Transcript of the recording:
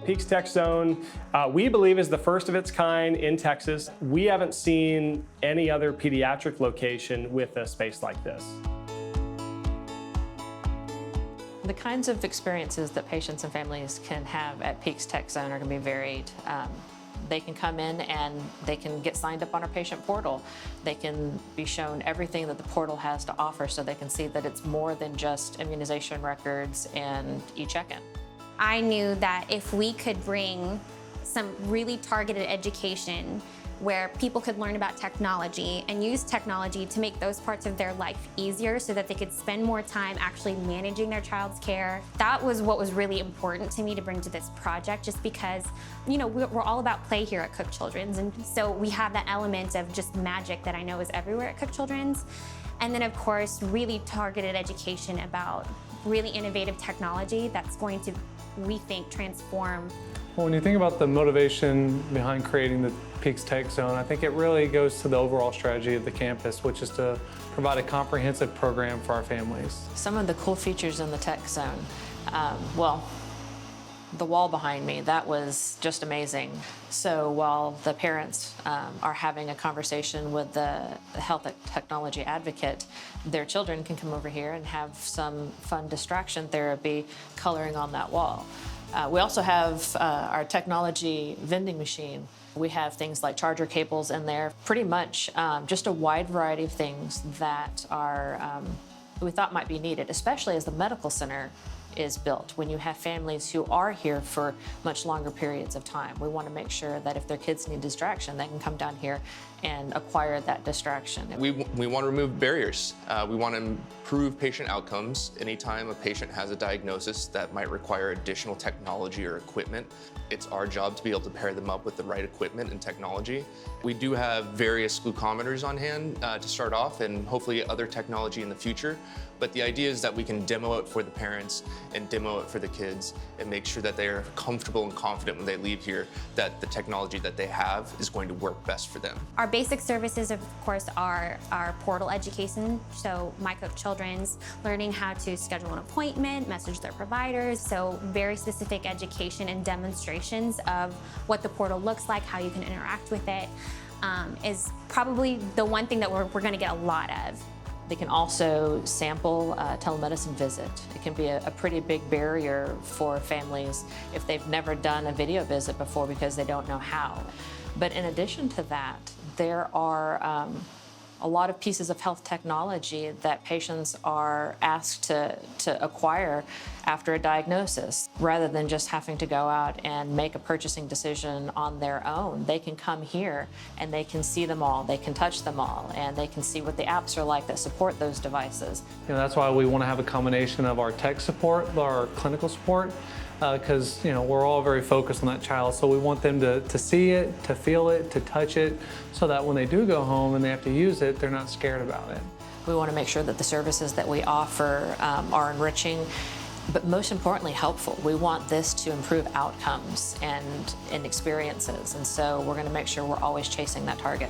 Peaks Tech Zone, we believe, is the first of its kind in Texas. We haven't seen any other pediatric location with a space like this. The kinds of experiences that patients and families can have at Peaks Tech Zone are going to be varied. They can come in and they can get signed up on our patient portal. They can be shown everything that the portal has to offer so they can see that it's more than just immunization records and e-check-in. I knew that if we could bring some really targeted education where people could learn about technology and use technology to make those parts of their life easier so that they could spend more time actually managing their child's care. That was what was really important to me to bring to this project, just because, you know, we're all about play here at Cook Children's, and so we have that element of just magic that I know is everywhere at Cook Children's. And then, of course, really targeted education about really innovative technology that's going to, we think, transform. Well, when you think about the motivation behind creating the Peaks Tech Zone, I think it really goes to the overall strategy of the campus, which is to provide a comprehensive program for our families. Some of the cool features in the Tech Zone, well, the wall behind me, that was just amazing. So while the parents are having a conversation with the health technology advocate, their children can come over here and have some fun distraction therapy coloring on that wall. We also have our technology vending machine. We have things like charger cables in there, pretty much just a wide variety of things that are we thought might be needed, especially as the medical center is built. When you have families who are here for much longer periods of time, we want to make sure that if their kids need distraction, they can come down here and acquire that distraction. We want to remove barriers. We want to improve patient outcomes. Anytime a patient has a diagnosis that might require additional technology or equipment, it's our job to be able to pair them up with the right equipment and technology. We do have various glucometers on hand to start off, and hopefully other technology in the future. But the idea is that we can demo it for the parents and demo it for the kids and make sure that they are comfortable and confident when they leave here that the technology that they have is going to work best for them. Our basic services, of course, are our portal education. So My Cook Children's, learning how to schedule an appointment, message their providers. So very specific education and demonstrations of what the portal looks like, how you can interact with it, is probably the one thing that we're going to get a lot of. They can also sample a telemedicine visit. It can be a pretty big barrier for families if they've never done a video visit before because they don't know how. But in addition to that, there are a lot of pieces of health technology that patients are asked to acquire after a diagnosis. Rather than just having to go out and make a purchasing decision on their own, they can come here and they can see them all, they can touch them all, and they can see what the apps are like that support those devices. You know, that's why we want to have a combination of our tech support, our clinical support, because we're all very focused on that child. So we want them to see it, to feel it, to touch it, so that when they do go home and they have to use it, they're not scared about it. We want to make sure that the services that we offer are enriching, but most importantly, helpful. We want this to improve outcomes and experiences, and so we're going to make sure we're always chasing that target.